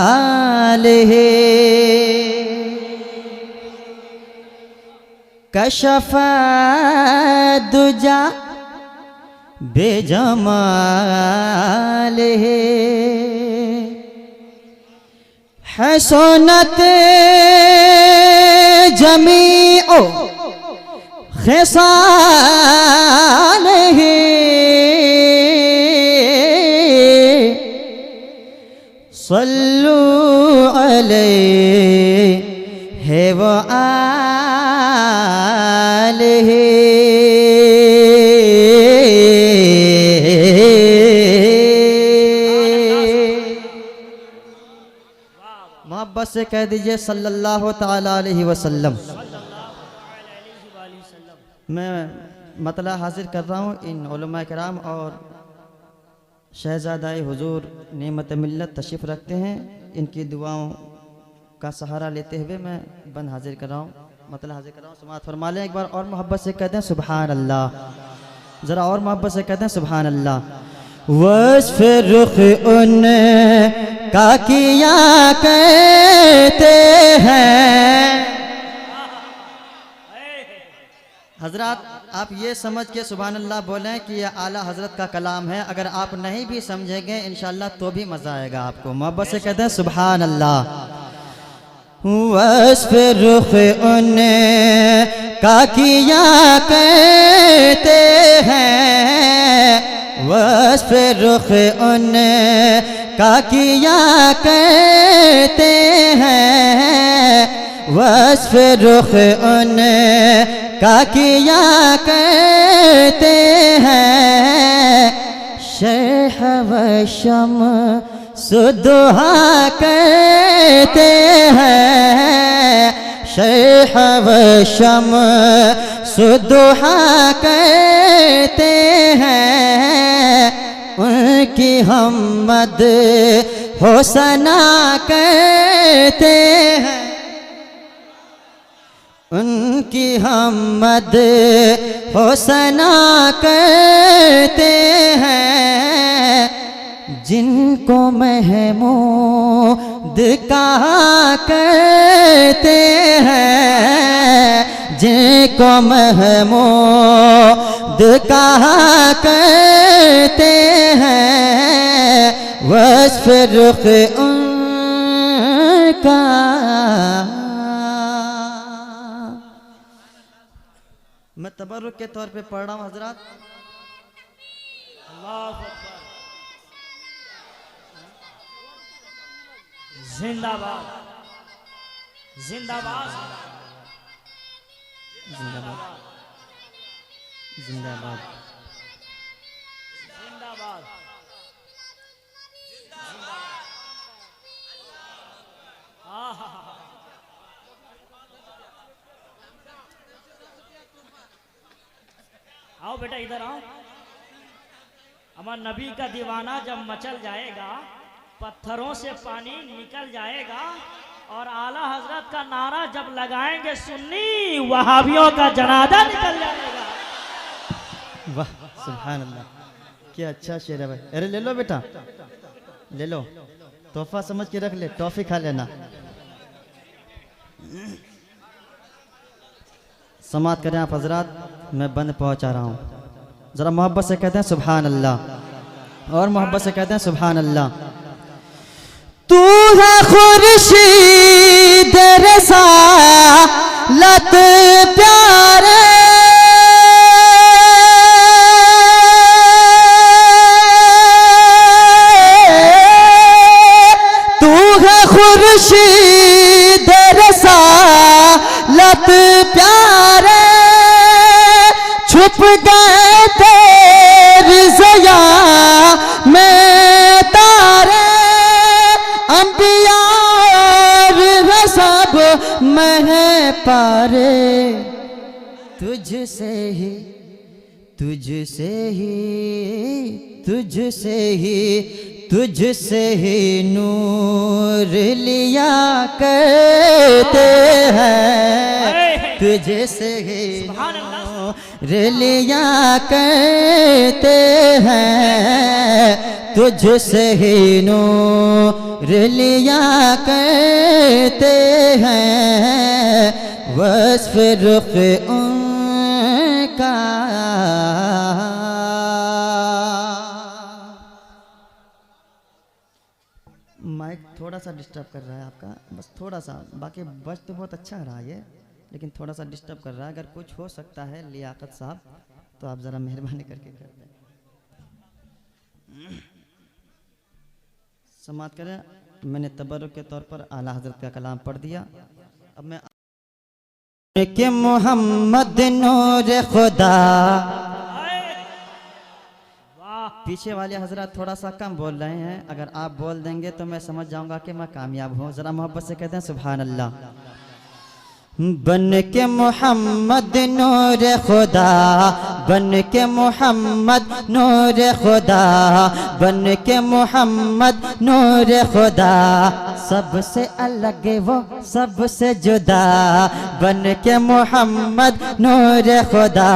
जमालिही कशफ़ा दुजा बेजमालिही हसनत जमीओ खिसालिही सल्लू अलैहि व आलिही। मोहब्बत से कह दीजिए सल्लल्लाहु ताला अलैहि वसल्लम। मैं मतला हाजिर कर रहा हूँ इन उलमा किराम और शहजादाए हुजूर नेमत मिल्लत तशरीफ़ रखते हैं, इनकी दुआओं का सहारा लेते हुए मैं बंद हाजिर कर रहा हूँ, मतला हाजिर कर रहा हूँ। समाअत फरमा लें एक बार और मोहब्बत से कहते हैं सुभान अल्लाह, ज़रा और मोहब्बत से कहते हैं सुभान अल्लाह। वस्फ़ रुख़ उन का किया कहते हैं। हजरत आप ये समझ के सुभान अल्लाह बोलें कि यह आला हजरत का कलाम है। अगर आप नहीं भी समझेंगे इंशाअल्लाह तो भी मज़ा आएगा आपको। मोहब्बत से कहते हैं सुभान अल्लाह। वस्फ़ रुख़ उन का किया कहते हैं, वस्फ़ रुख़ उन का किया कहते हैं, वस्फ़ रुख़ उन का किया कहते हैं। शह व शम्स दुहा कहते हैं, शह व शम्स दुहा कहते हैं। उनकी हमद होसना कहते हैं, उनकी हमद होसना कहते हैं। जिनको महमूद कहा कहते हैं, जिनको महमूद कहा कहते हैं। वस्फ़ रुख़ उनका मैं तबर्रुक के तौर पे पढ़ रहा हूँ हजरत। जिंदाबाद जिंदाबाद जिंदाबाद जिंदाबाद जिंदाबाद। आओ बेटा इधर आओ। हमारे नबी का दीवाना जब मचल जाएगा, पत्थरों से पानी निकल जाएगा और आला हजरत का नारा जब लगाएंगे सुन्नी वहाबियों का जनाजा निकल जाएगा। वाह सुभान अल्लाह, क्या अच्छा शेर है भाई। अरे ले लो बेटा, ले लो, तोहफा समझ के रख ले, टॉफी खा लेना। समाअत करें आप हजरात, मैं बंद पहुंचा रहा हूँ। ज़रा मोहब्बत से कहते हैं सुभान अल्लाह और मोहब्बत से कहते हैं सुभान अल्लाह। तू है खुर्शीद रिसालत प्यारे, तू है खुर्शीद रिसालत प्यारे। छुप गए तेरी ज़िया में तारे, अंबिया सब मह पारे। तुझसे ही तुझसे ही तुझसे ही तुझसे ही नूर लिया करते हैं, तुझसे ही नूर लिया करते हैं। तुझसे ही नूर लिया करते हैं, वस्फ़ रुख़ उनका। माइक थोड़ा सा डिस्टर्ब कर रहा है आपका, बस थोड़ा सा, बाकी बज तो बहुत अच्छा रहा है, लेकिन थोड़ा सा डिस्टर्ब कर रहा है। अगर कुछ हो सकता है लियाकत साहब तो आप ज़रा मेहरबानी करके कर दें। समात करें। मैंने तबरुक के तौर पर आला हज़रत का कलाम पढ़ दिया। अब मैं कि मोहम्मद नूर खुदा। पीछे वाले हजरत थोड़ा सा कम बोल रहे हैं, अगर आप बोल देंगे तो मैं समझ जाऊंगा कि मैं कामयाब हूँ। ज़रा मोहब्बत से कहते हैं सुभान अल्लाह। बन के मोहम्मद नूर खुदा, बन के मोहम्मद नूर खुदा, बन के मोहम्मद नूर खुदा, सबसे अलग वो सबसे जुदा। बन के मोहम्मद नूर खुदा,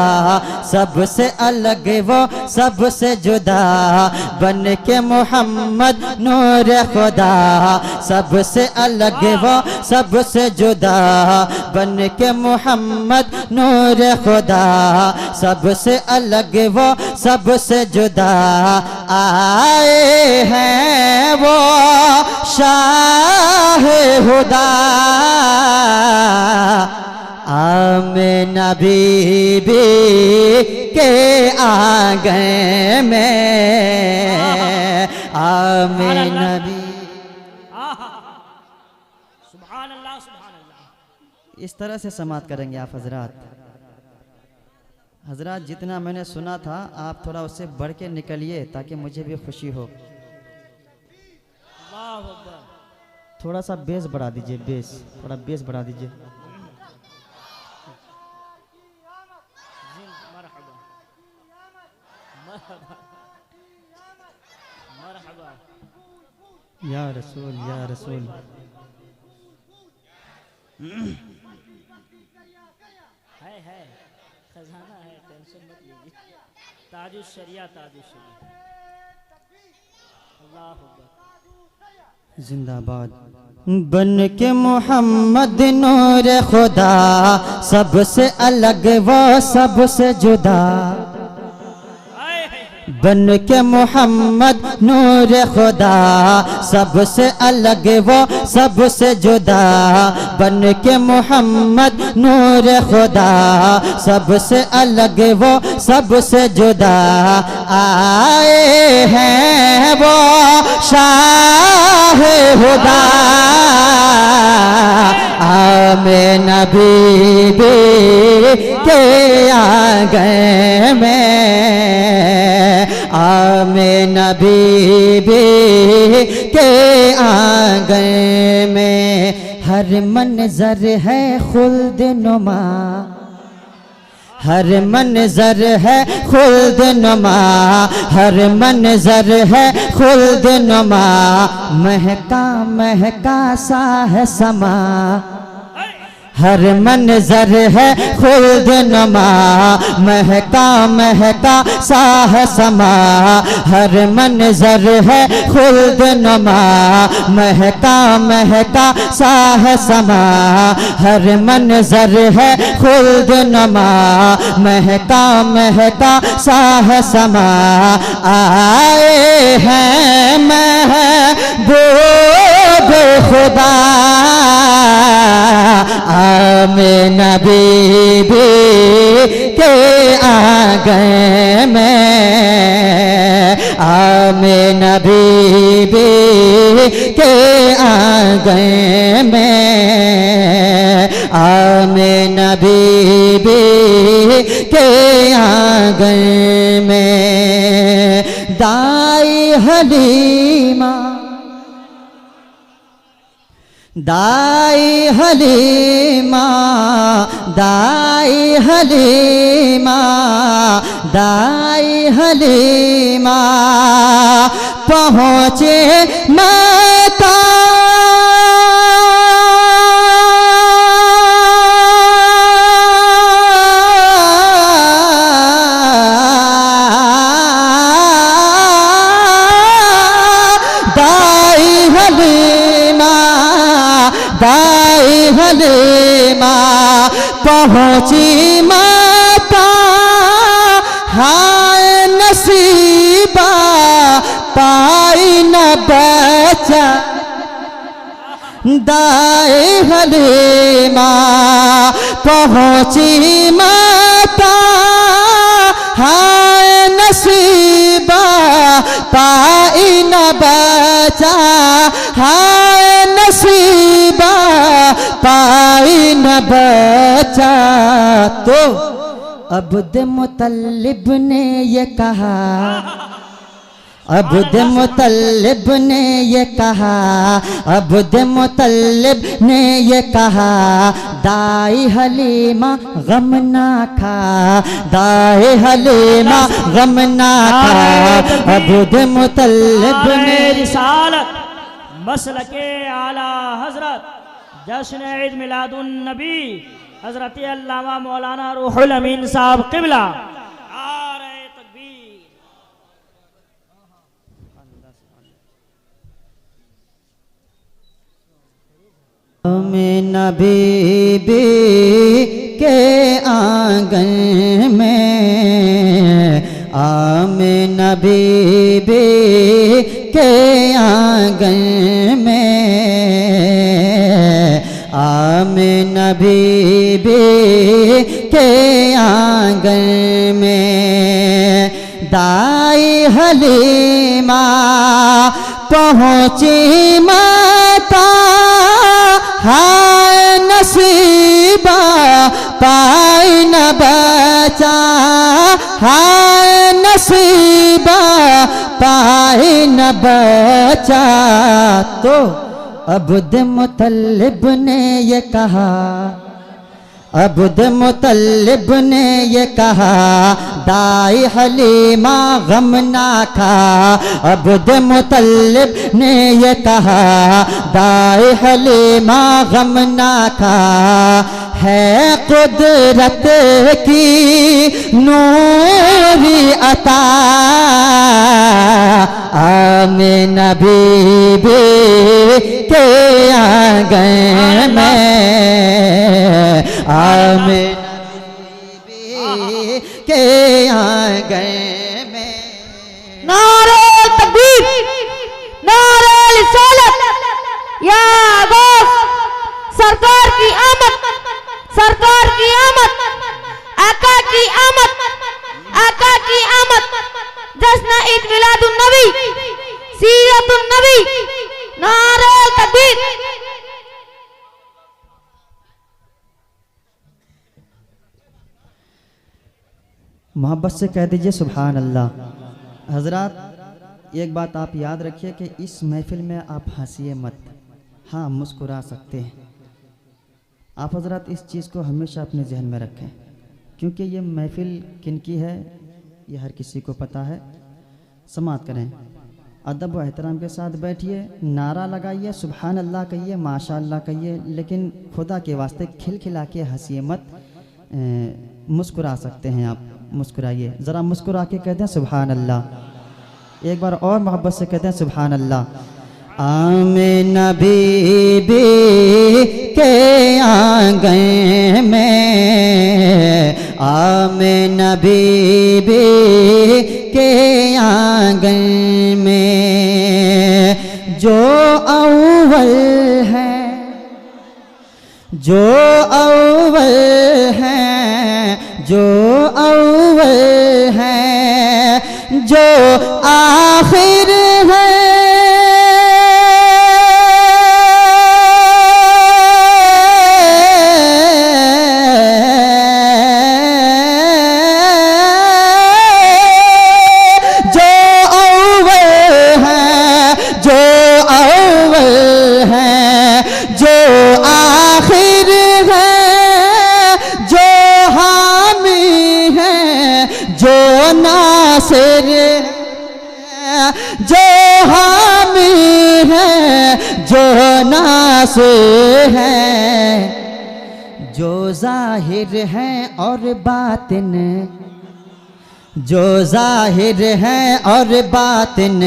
सबसे अलग वो सबसे जुदा। बन के मोहम्मद नूर खुदा, सबसे अलग वो सबसे जुदा। बन के मोहम्मद नूर खुदा, सबसे अलग वो सबसे जुदा। आए हैं वो शाह हुदा, आमिना बीबी के आंगन में, आमिना बीबी। इस तरह से समात करेंगे आप हजरात। हजरात जितना मैंने सुना था आप थोड़ा उससे बढ़ के निकलिए ताकि मुझे भी खुशी हो। थोड़ा सा बेस बढ़ा दीजिए, बेस थोड़ा बेस बढ़ा दीजिए। या रसूल या रसूल। है खजाना है, टेंशन मत लीजिए। ताजुश शरिया, ताजुश शरिया। अल्लाह अकबर। जिंदाबाद। बन के मोहम्मद नूर खुदा, सबसे अलग वो सबसे जुदा। बन के मोहम्मद नूर खुदा, सबसे अलग वो सबसे जुदा। बन के मोहम्मद नूर खुदा, सबसे अलग वो सबसे जुदा। आए हैं वो शाह हुदा, आमिना बीबी के आंगन में, आमिना बीबी के आंगन में। हर मंजर है खुल्द नुमा, हर मंजर है खुल्द नुमा, हर मंजर है खुल्द नुमा। महका महका सा है समा, हर मंजर है खुल्द नुमा। महका महका सा है समा, हर मंजर है खुल्द नुमा। महका महका सा है समा, हर मंजर है खुल्द नुमा। महका महका सा है समा। आए हैं महबूब खुदा, आमिना बीबी के आंगन में, आमिना बीबी के आंगन में, आमिना बीबी के आंगन में। दाई हलीमा, दाई हलीमा, दाई हलीमा, दाई हलीमा पहुँचे माता। हलीमा पहुँची माता हाय नसीबा पाई न बचा दाए हलीमा पहुँची माता हाय नसीबा पाई न बचा हाय नसीबा पाई न बचा। तो अब्द मुतल्लिब ने ये कहा, अब्द मुतल्लिब ने ये कहा, अब्द मुतल्लिब ने ये कहा दाई हलीमा गम ना खा, दाई हलीमा गम ना खा। अब्द मुतल्लिब ने रिसालत मसलके आला हजरत जश्न ईद मिलादुन नबी हजरत अल्लामा मौलाना रूहुल अमीन साहब किबला नारे तकबीर। आमिना बीबी के आंगन में, आमिना बीबी के आंगन में, आमिना बीबी के आंगन में दाई हलीमा पहुँची माता हाय नसीबा पाई न बचा, हाय नसीबा पाई न बचा। तो अब्द मुतल्लिब ने ये कहा, अब्द मुतल्लिब ने ये कहा दाई हलीमा गम ना खा, अब्द मुतल्लिब ने ये कहा दाई हलीमा गम ना खा। है कुदरत की नूरी अता आमिना बीबी के आंगन में, आमिना बीबी के आंगन में। नारे तकबीर, नारे रिसालत, या गौस सरकार की आमद, सरकार की आमद, आका की आमद, आका की आमद। जश्न ईद मिलादुन नबी सीरतुन नबी नारे तकबीर। मोहब्बत से कह दीजिए सुभान अल्लाह। हजरात एक बात आप याद रखिए कि इस महफिल में आप हंसिए मत, हाँ मुस्कुरा सकते हैं। आप हजरात इस चीज़ को हमेशा अपने जहन में रखें, क्योंकि ये महफिल किनकी है ये हर किसी को पता है। समात करें, अदब व एहतराम के साथ बैठिए, नारा लगाइए, सुभान अल्लाह कहिए, माशा अल्लाह कहिए, लेकिन खुदा के वास्ते खिलखिला के हंसिए मत। मुस्कुरा सकते हैं आप, मुस्कुराइए, ज़रा मुस्कुरा के कहते हैं सुभान अल्लाह। एक बार और मोहब्बत से कहते हैं सुभान अल्लाह। आमिना बीबी के आंगन में, आमिना बीबी के आंगन में जो अव्वल है, जो अव्वल है, जो अव्वल है, जो आखिर है, जो हामी है, जो नासिर है, जो जाहिर है और बातिन, जो जाहिर हैं और बातिन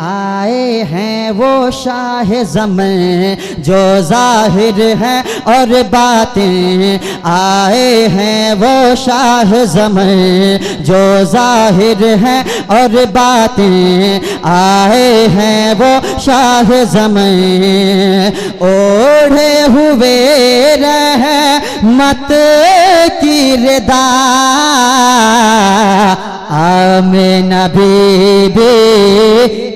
आए हैं वो शाह ज़मां। जो जाहिर हैं और बातिन आए हैं वो शाह ज़मां। जो जाहिर हैं और बातिन आए हैं वो शाह ज़मां। ओढ़े हुए रहमत की रिदा आमिना बीबी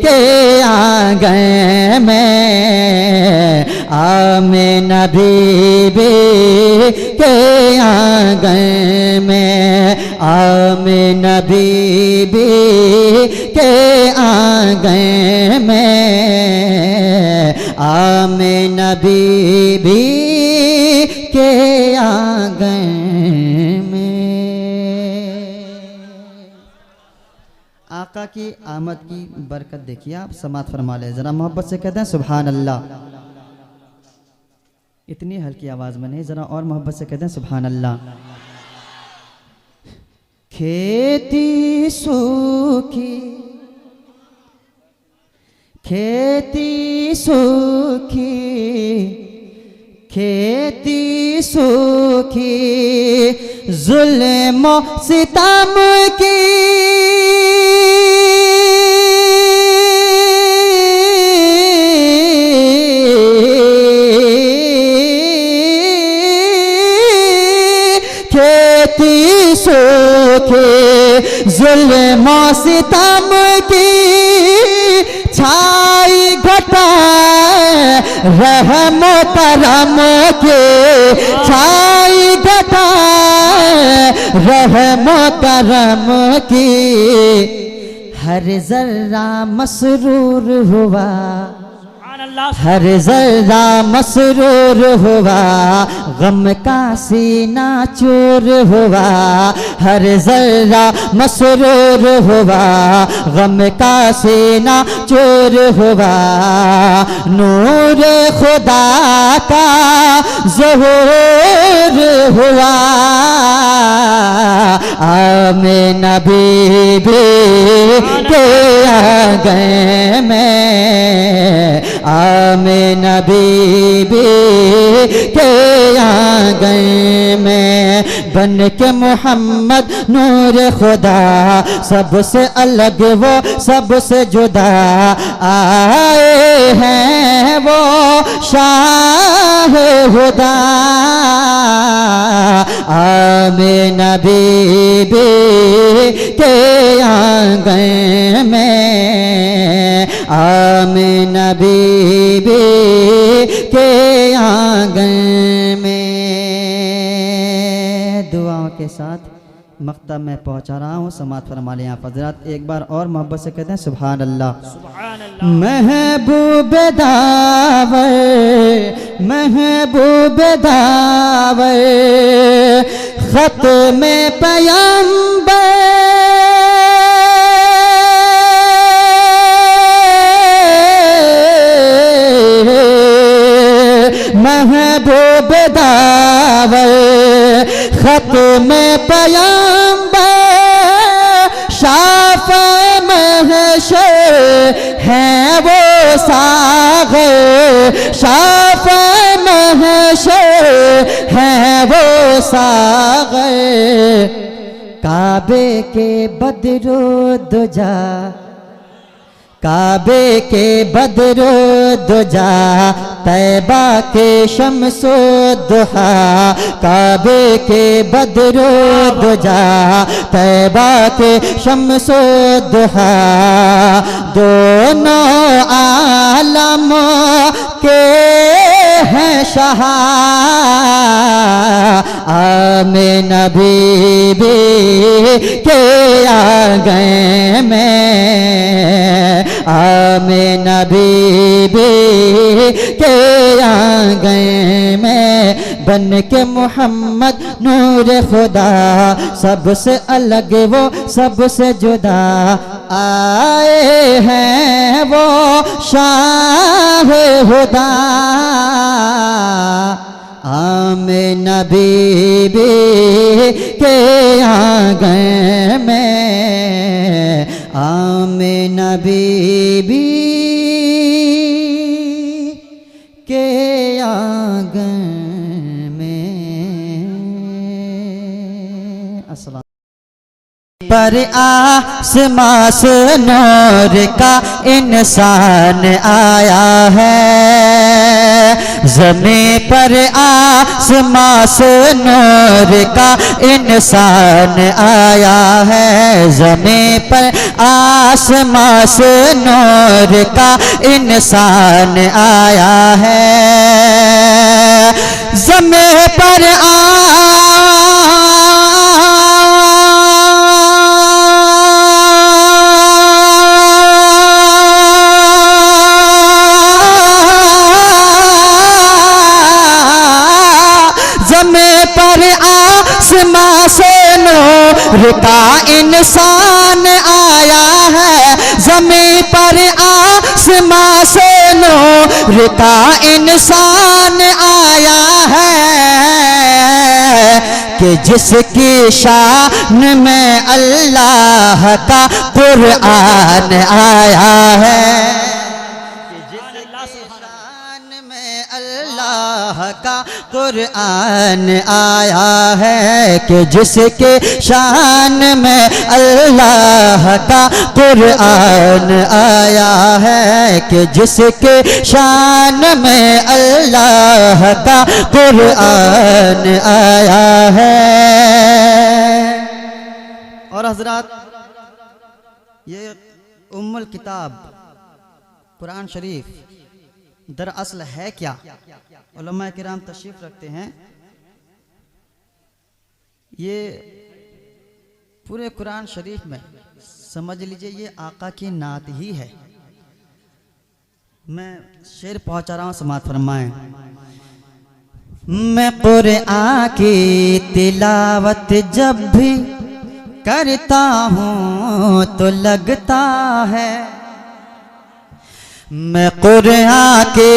के आंगन में। आमिना बीबी के आंगन में। आमिना बीबी के आंगन में। आमिना बीबी के आंगन में। आका की आमद की बरकत देखिए आप, समात फरमा ले, जरा मोहब्बत से कहते हैं सुभान अल्लाह। इतनी हल्की आवाज में नहीं, जरा और मोहब्बत से कहते हैं सुभान अल्लाह। खेती सूखी खेती सूखी खेती सूखी जुल्म सितम की खेती सूखी जुल्म सितम की छाई घटा रहम करम के छाई घटा रहम करम की हर जर्रा मसरूर हुआ हर जर्रा मसरूर हुआ गम का सीना चूर हुआ हर जर्रा मसरूर हुआ गम का सीना चूर हुआ नूर खुदा का ज़हूर हुआ आमिना बीबी के आंगन में आमिना बीबी के आंगन में बन के मोहम्मद नूर खुदा सबसे अलग वो सबसे जुदा आए हैं वो शाह खुदा आमिना बीबी के आंगन में आमिना बीबी के आंगन में। दुआओं के साथ मकतब में पहुंचा रहा हूँ, समात फरमा लें आप हज़रात। एक बार और मोहब्बत से कहते हैं सुभान अल्लाह। सुभान अल्लाह। महबूब दावर महबूब दावर खत में पैगंबर महबूब दावर खत में पैगंबर शाफ़ महशर हैं वो साग़र शाफ़ महशर हैं वो साग़र काबे के बदरो दुजा काबे के बदरो दुजा तैबा के शम्सो दुहा काबे के बदरो दुजा तैबा के शम्सो दुहा दोनों आलम के हैं शाह आमिना बीबी के आंगन में आमिना बीबी के आंगन में बन के मोहम्मद नूर खुदा सबसे अलग वो सबसे जुदा आए हैं वो शाह खुदा आमिना बीबी के आंगन में आंगन में। अस्सलाम पर आसमां से नूर का इंसान आया है, ज़मीं पर आसमां से नूर का इंसान आया है, ज़मीं पर आसमां से नूर का इंसान आया है, ज़मीं पर आसमां से नूर का इंसान आया है, ज़मीं पर आसमां से नूर का इंसान आया है, कि जिसकी शान में अल्लाह का कुरान आया है, अल्लाह का कुरान आया है, कि जिसके शान में अल्लाह का कुरान आया है, कि जिसके शान में अल्लाह का कुरान आया है। और हजरात, ये उम्मुल किताब कुरान शरीफ दरअसल है क्या? उलमा किराम तशरीफ रखते हैं, ये पूरे कुरान शरीफ में समझ लीजिए ये आका की नात ही है। मैं शेर पहुंचा रहा हूं, समात फरमाएं। मैं कुरान की तिलावत जब भी करता हूं तो लगता है, मैं कुरान के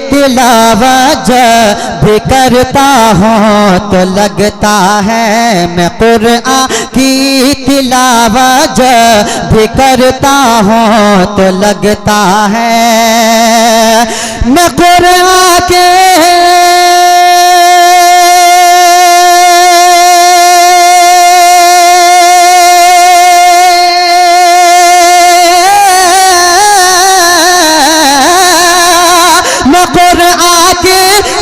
तिलावत जब भी करता हूँ तो लगता है, मैं कुरान की तिलावत जब भी करता हूँ तो लगता है, मैं कुरान के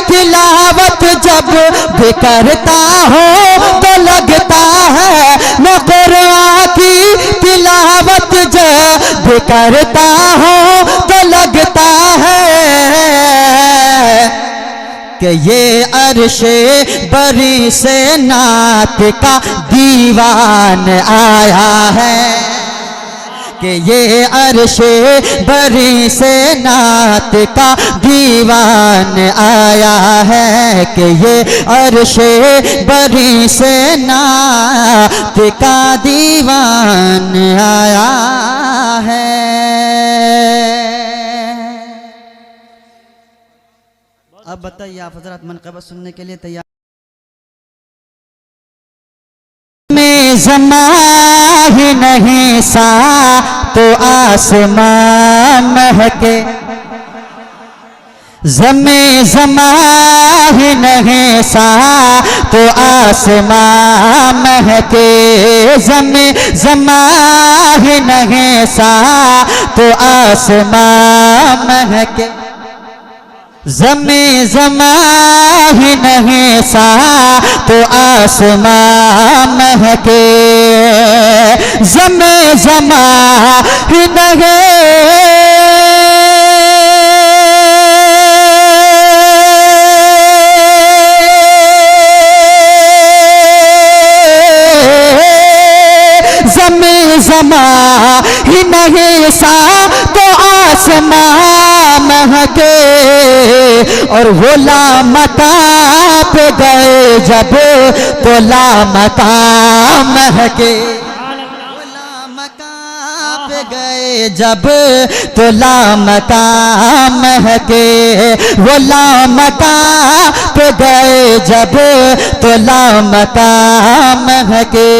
तिलावत जब भी करता हूँ तो लगता है, मैं कुरान की तिलावत जब भी करता हूँ तो लगता है, कि ये अर्शे बरी से नात का दीवान आया है, कि ये अर्शे बरी से नात का दीवान आया है, कि ये अर्शे बरी से नात का दीवान आया है। अब बताइए आप हजरात मनक़बत सुनने के लिए तैयार? ज़मां ही नहीं सा तो आसमान महके, ज़मां ही नहीं सा तो आसमान महके, ज़मां ही नहीं सा तो आसमान महके, ज़मां ही नहीं सा तो आसमान महके, ज़मां ही नहीं ज़मां ही नहीं सा तो आसमान महके, और वो लामका पे गए जब तो लामका महके, वो लामका पे गए जब तो लामका महके, वो लामका पे गए जब तो लामका महके।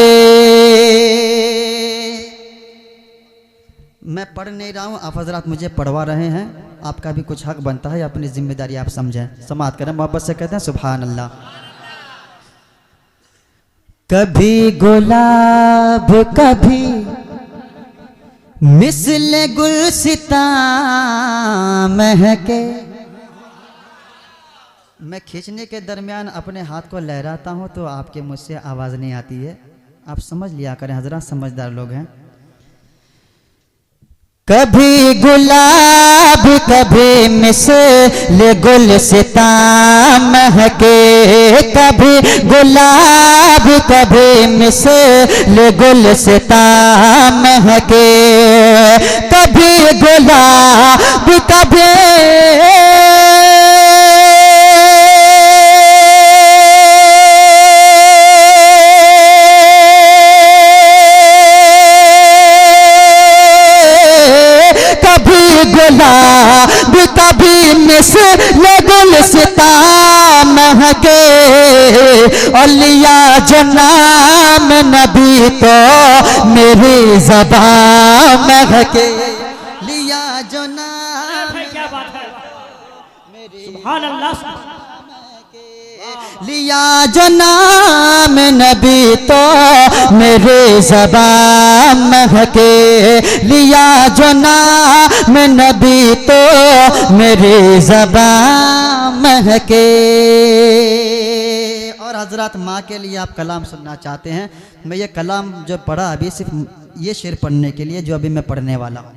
मैं पढ़ नहीं रहा हूँ, आप हजरात मुझे पढ़वा रहे हैं। आपका भी कुछ हक बनता है, अपनी जिम्मेदारी आप समझें। समाअत करें, मोहब्बत से कहते हैं सुभान अल्लाह। कभी गुलाब कभी मिस्ल गुलसिता महके। मैं खींचने के दरमियान अपने हाथ को लहराता हूँ तो आपके मुझसे आवाज़ नहीं आती है, आप समझ लिया करें, हजरा समझदार लोग हैं। कभी गुलाब कभी मिस्ल गुलसिता महके, कभी गुलाब कभी मिस्ल गुलसिता महके, कभी गुलाब कभी गुलाब कभी मिस्ल गुलसिता महके, औलिया जो नाम नबी तो मेरी ज़बान महके। लिया जो नाम, क्या बात है, सुभान अल्लाह। लिया जो नाम नबी तो मेरे ज़बान महके, लिया जो नाम नबी तो मेरे ज़बान महके। और हजरत माँ के लिए आप कलाम सुनना चाहते हैं, मैं ये कलाम जो पढ़ा अभी सिर्फ ये शेर पढ़ने के लिए जो अभी मैं पढ़ने वाला हूँ,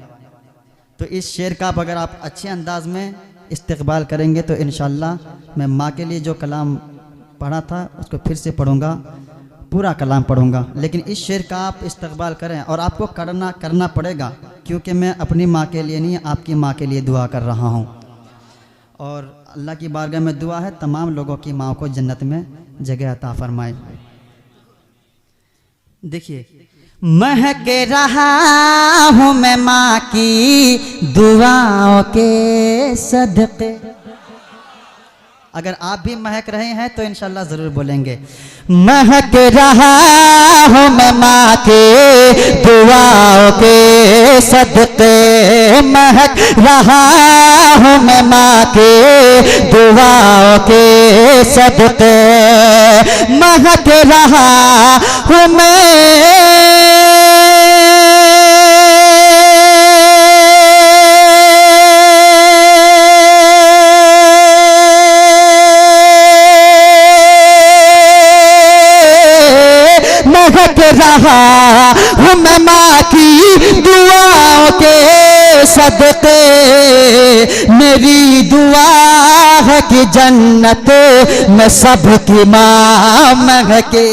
तो इस शेर का अगर आप अच्छे अंदाज में इस्तकबाल करेंगे तो इंशाअल्लाह मैं माँ के लिए जो कलाम पढ़ा था उसको फिर से पढ़ूंगा, पूरा कलाम पढ़ूंगा, लेकिन इस शेर का आप इस्तकबाल करें और आपको करना पड़ेगा, क्योंकि मैं अपनी माँ के लिए नहीं आपकी माँ के लिए दुआ कर रहा हूँ। और अल्लाह की बारगाह में दुआ है तमाम लोगों की माँ को जन्नत में जगह अता फरमाए। देखिए, महक रहा हूँ मैं माँ की दुआओं के सदक़े। अगर आप भी महक रहे हैं तो इंशाल्लाह ज़रूर बोलेंगे, महक रहा हूँ मैं माँ के दुआओं के सदक़े, महक रहा हूँ मैं माँ के दुआओं के सदक़े, महक रहा हूँ मैं रहा हूँ मैं माँ की दुआओं के सदक़े। मेरी दुआ है कि जन्नत में सबकी माँ महके।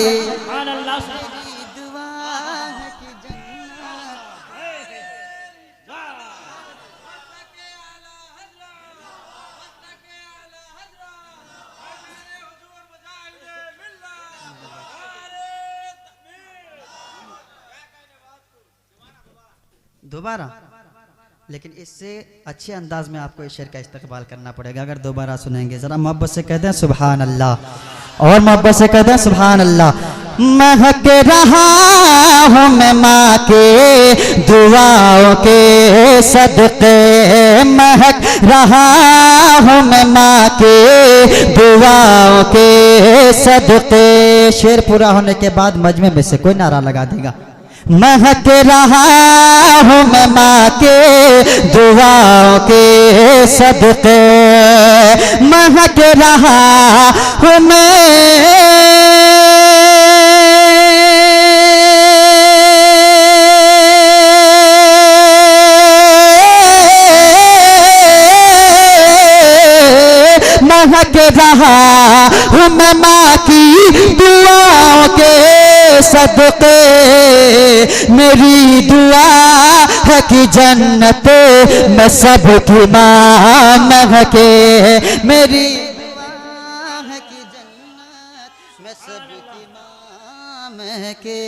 दोबारा, लेकिन इससे अच्छे अंदाज में आपको इस शेर का इस्तकबाल करना पड़ेगा। अगर दोबारा सुनेंगे ज़रा मोहब्बत से कहते हैं सुभान अल्लाह, और मोहब्बत से कहते हैं सुभान अल्लाह। महक रहा हूँ मैं माँ के दुआओं के सदक़े, महक रहा हूँ मैं माँ के दुआओं के सदक़े। शेर पूरा होने के बाद मजमे में से कोई नारा लगा देगा, महक रहा हूँ मैं माँ के दुआओं के सदक़े, महक रहा हूँ मैं महक रहा हूँ मैं माँ की दुआओं के सदक़े। मेरी दुआ है कि जन्नत में सबकी माँ महके। मेरी दुआ है कि जन्नत में सबकी माँ महके।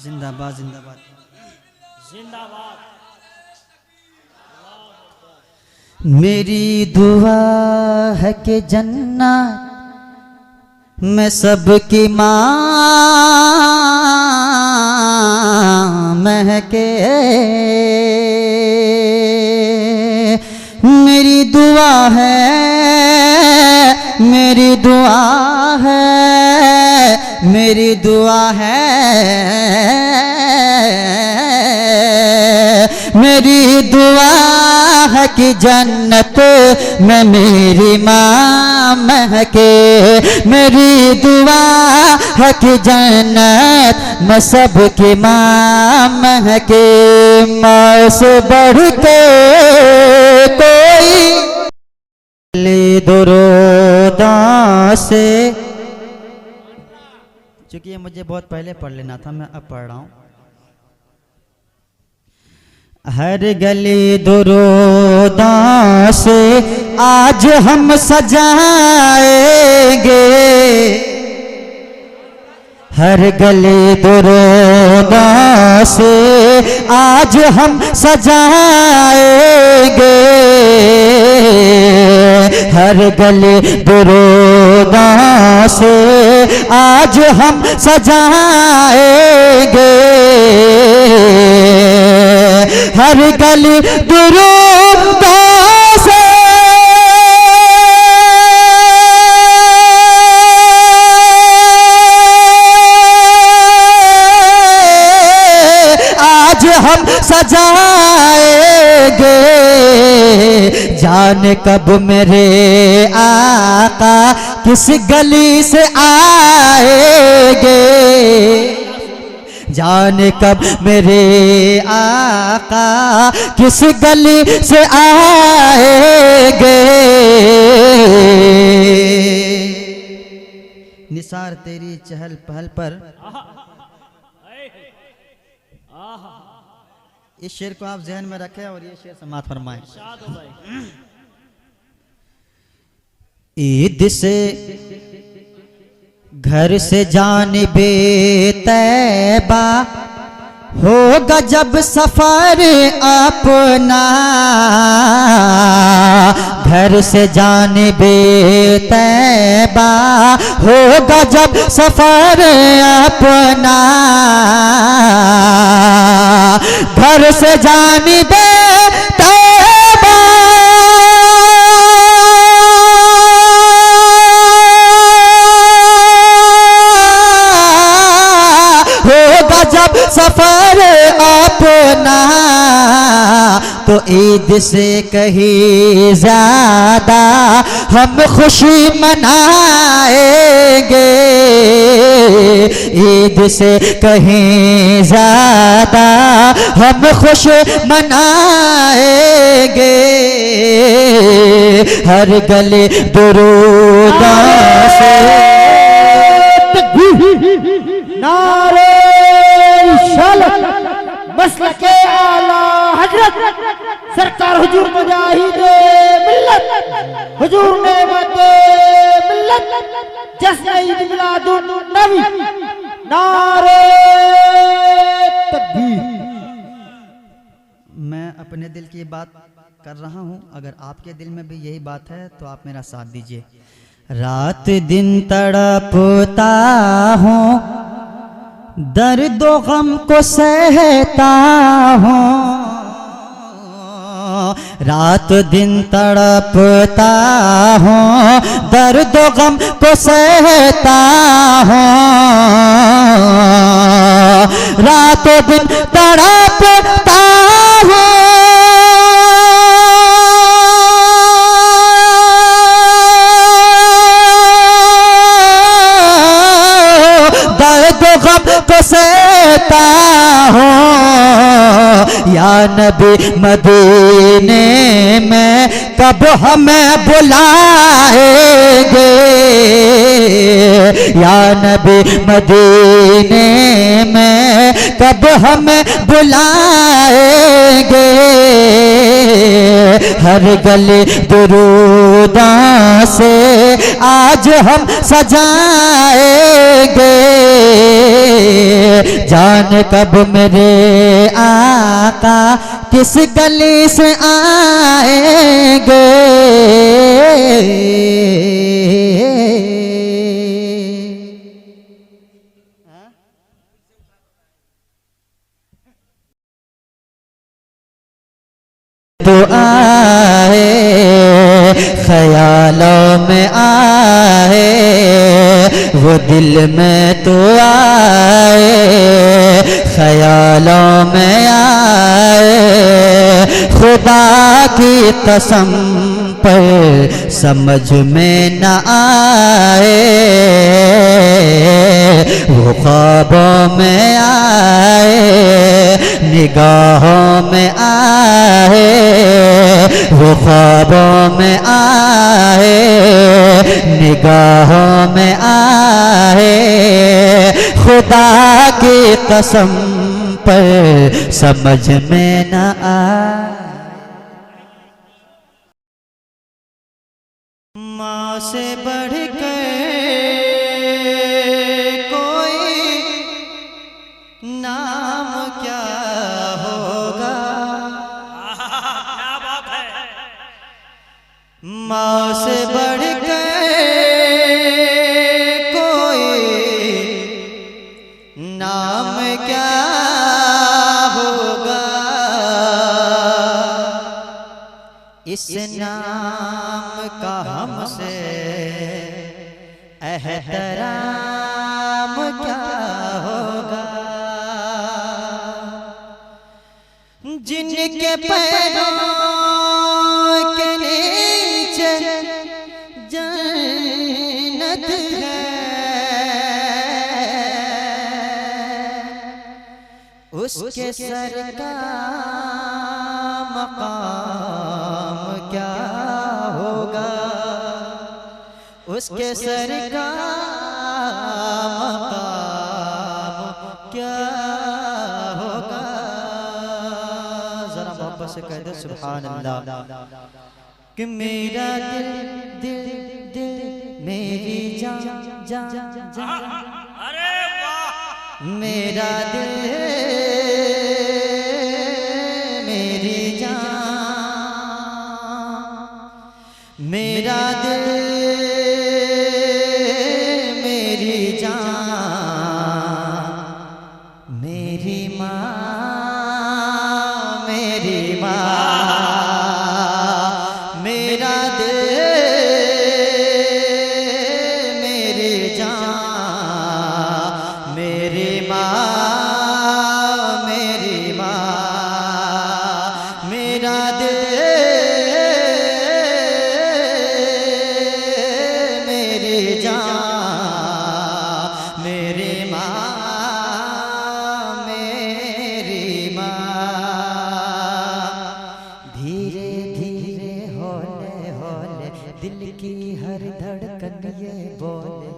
जिंदाबाद जिंदाबाद जिंदाबाद। मेरी दुआ है कि जन्नत में सबकी माँ है, मेरी दुआ है, मेरी दुआ है, मेरी दुआ है कि जन्नत में मेरी माँ महके, मेरी दुआ है कि जन्नत में सबकी माँ महके। माँ से बढ़ के कोई ले दुरूदा से, चूंकि ये मुझे बहुत पहले पढ़ लेना था, मैं अब पढ़ रहा हूँ। हर गली दुरूदा से आज हम सजाएंगे, हर गली दुरूदा से आज हम सजाएंगे, हर गली दुरूदा से आज हम सजाएंगे, हर गली दुरूदा से आज हम सजाएंगे, जाने कब मेरे आका किस गली से आएंगे, जाने कब मेरे आका किस गली से आएंगे। निसार तेरी चहल पहल पर, इस शेर को आप जहन में रखें और ये शेर समाप्त फरमाएं। ईद से घर से जानिबे तैबा होगा जब सफर अपना, घर से जानिबे तैबा होगा जब सफर अपना, घर से जानिबे तैबा होगा जब सफर अपना, तो ईद से कहीं ज्यादा हम खुशी मनाएंगे, ईद से कहीं ज्यादा हम खुश मनाएंगे, हर गले दुरूदा से नारे मसलके आला हजरत सरकार हुजूर मुजाहिदे मिल्लत, हुजूर नेमते मिल्लत, जश्न ईद मिलादुन नबी, नारे तकबीर। मैं अपने दिल की बात कर रहा हूँ, अगर आपके दिल में भी यही बात है तो आप मेरा साथ दीजिए। रात दिन तड़पता हूँ, दर्द व गम को सहता हूँ, रात दिन तड़पता हूँ, दर्द व गम को सहता हूँ, रात दिन तड़पता हूँ, दर्द गम को सहता हूँ। या नबी मदीने में कब हमें बुलाएंगे, या नबी मदीने में कब हमें बुलाएंगे, हर गली दुरूदा से आज हम सजाएंगे, जान कब मेरे आका किस गली से आएंगे। तो आए ख्यालों में आए वो दिल में तो आए, ख्यालों में आए खुदा की कसम पर समझ में न आए, वो ख्वाबों में आए निगाहों में आए, वो ख्वाबों में आए निगाहों में आए खुदा की कसम पर समझ में न आए। माँ से बढ़कर कोई नाम क्या होगा, क्या बात है। माँ से बढ़कर कोई नाम क्या होगा, इस नाम का हमसे एहतराम क्या होगा, जिनके पैरों के नीचे जन्नत है, उसके सर का मकाम क्या होगा, उसके सर का मकाम क्या होगा। जरा मोहब्बत से कह दे सुभान अल्लाह। कि मेरा दिल दिल दिल मेरी जान जान जान, अरे वाह। मेरा दिल मेरी जान, मेरा दिल मेरी जान, मेरी माँ मेरी माँ, मेरा दिल मेरी जान, मेरी माँ मेरी माँ, मेरा दिल मेरी जान, मेरी माँ मेरी माँ। धीरे धीरे हौले हौले दिल की हर धड़कन ये बोले,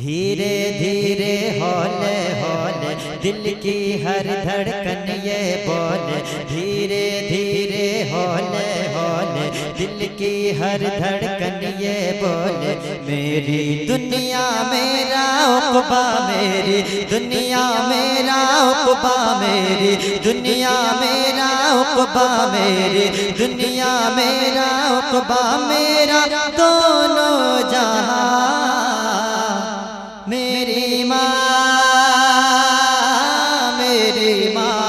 धीरे धीरे हौले हौले दिल की हर धड़कन ये बोले, धीरे धीरे हौले हौले दिल की हर धड़कन ये बोले, मेरी दुनिया मेरा उक़बा, मेरी दुनिया मेरा उक़बा, मेरी दुनिया मेरा उक़बा, मेरी दुनिया मेरा उक़बा, मेरा दोनों जहां मेरी माँ मेरी माँ,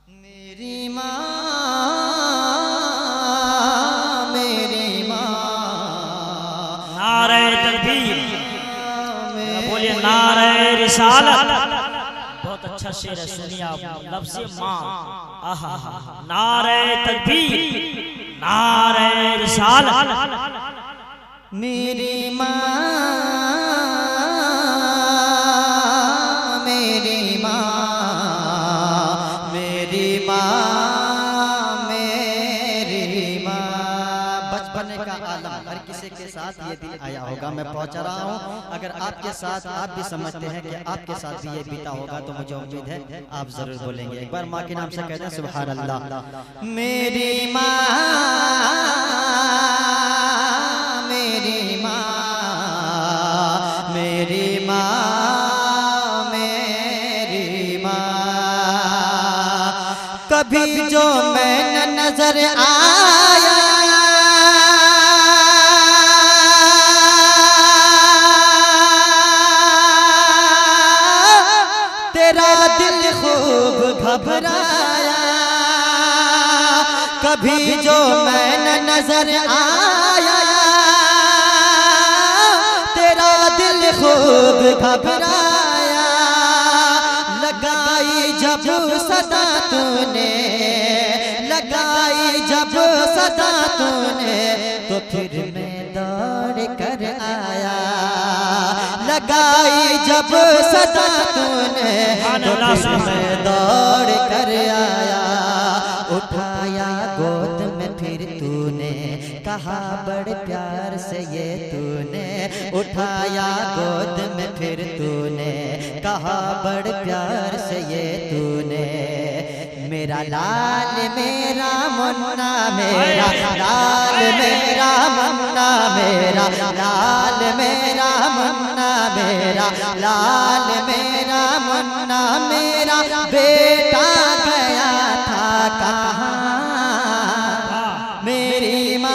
मेरी माँ मेरी माँ, नारे तकबीर, बोलिए नारे रिसालत। बहुत अच्छा शेर है, सुनिए आप। लफ्ज़ माँ, आहा, नारे तकबीर, नारे रिसालत। मेरी माँ मेरी माँ, मेरी माँ मेरी माँ। बचपन का आलम हर किसी के साथ ये दिन आया होगा, मैं पहुंचा रहा हूँ। अगर आपके साथ आप भी समझते हैं कि आपके साथ भी ये बीता होगा तो मुझे उम्मीद है आप जरूर बोलेंगे। एक बार माँ के नाम से कहते हैं सुभान अल्लाह। मेरी माँ मेरी माँ, मेरी माँ मेरी माँ, कभी जो मैं नजर आया कभी जो मैं न नजर आया तेरा दिल खूब घबराया, लगाई जब सदा तूने, लगाई जब सदा तूने, तो फिर मैं दौड़ कर आया, लगाई जब सदा तूने, तो फिर मैं दौड़ कर आया। उठाया गोद में फिर तूने, कहा बड़े प्यार से ये तूने, उठाया गोद में फिर तूने, कहा बड़े प्यार से ये तूने। मेरा लाल मेरा मुन्ना, मेरा लाल मेरा मुन्ना, मेरा लाल मेरा मुन्ना, मेरा लाल मेरा मुन्ना, मेरा बेटा गया था कहाँ, मेरी माँ।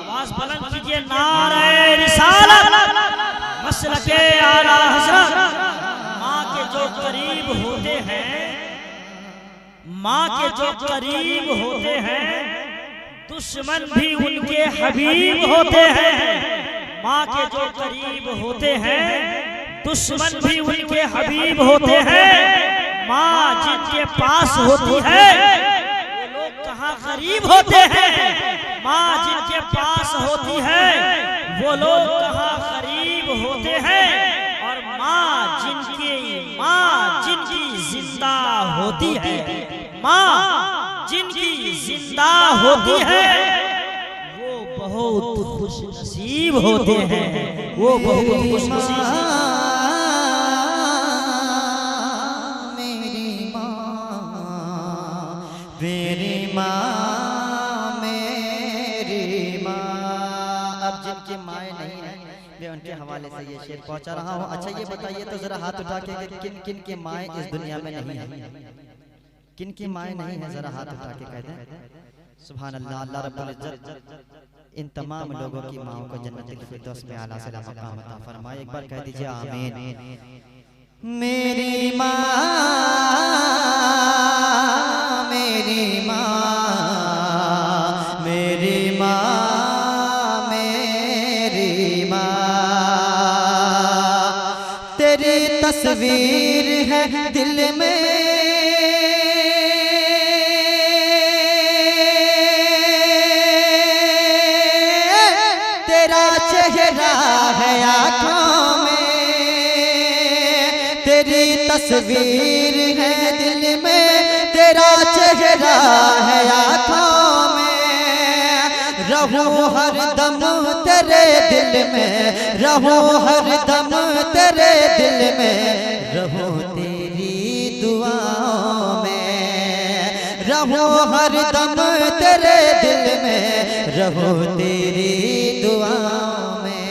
आवाज बुलंद कीजिए, नारे रिसालत, मसलके आला हज़रत। माँ के जो करीब होते हैं, माँ के जो करीब होते हैं, दुश्मन भी उनके हबीब होते हैं। माँ के जो करीब होते हैं, दुश्मन भी उनके हबीब होते हैं। माँ जिनके पास होती है वो लोग कहाँ गरीब होते हैं। माँ जिनके पास होती है वो लोग कहाँ गरीब होते हैं। और माँ जिनकी जिंदा होती है, माँ जिनकी जिंदा होती है, वो बहुत खुश नसीब होते हैं, वो बहुत खुश नसीब। मेरी माँ, मेरी माँ। अब जिनकी माएँ नहीं है मैं उनके हवाले से ये शेर पहुंचा रहा हूँ। अच्छा ये बताइए तो जरा हाथ उठा के किन किन की माएँ इस दुनिया में नहीं है, किन की माएँ नहीं है, जरा हाथ उठा के कह दें। सुभान अल्लाह। अल्लाह रब्बुल इज्जत इन तमाम लोगों की माओं को जन्नतुल फिरदौस में आला से मकाम अता फरमाए। एक बार कह दीजिए आमीन। मेरी माँ, मेरी माँ, मेरी माँ, मेरी माँ। तेरी तस्वीर है दिल में, तेरा चेहरा है आँखों में, तेरी तस्वीर है दिल में, तेरा चेहरा है आँखों में। रहूं हर दम तेरे दिल में, रहूं हर दम तेरे दिल में, रहूं तेरी दुआओं में, रहूं हर दम तेरे दिल में, रहूं तेरी दुआओं में।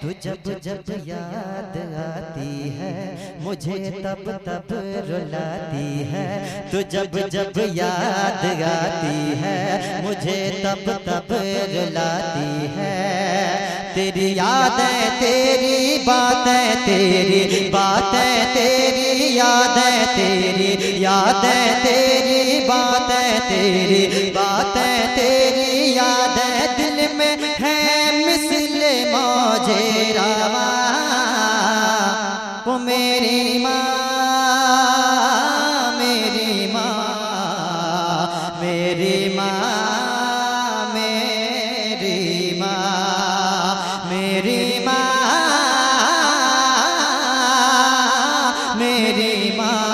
तू जब जब याद आती है मुझे तब तब रुलाती है, तू जब जब याद आती है मुझे तब तब रुलाती है। तेरी यादें तेरी बातें, तेरी बातें तेरी यादें, तेरी यादें तेरी बातें, तेरी बातें तेरी यादें दिल में है मिसले मौजे रवा। वो मेरी माँ, मेरी माँ, मेरी माँ, मेरी माँ, मेरी माँ, मेरी माँ।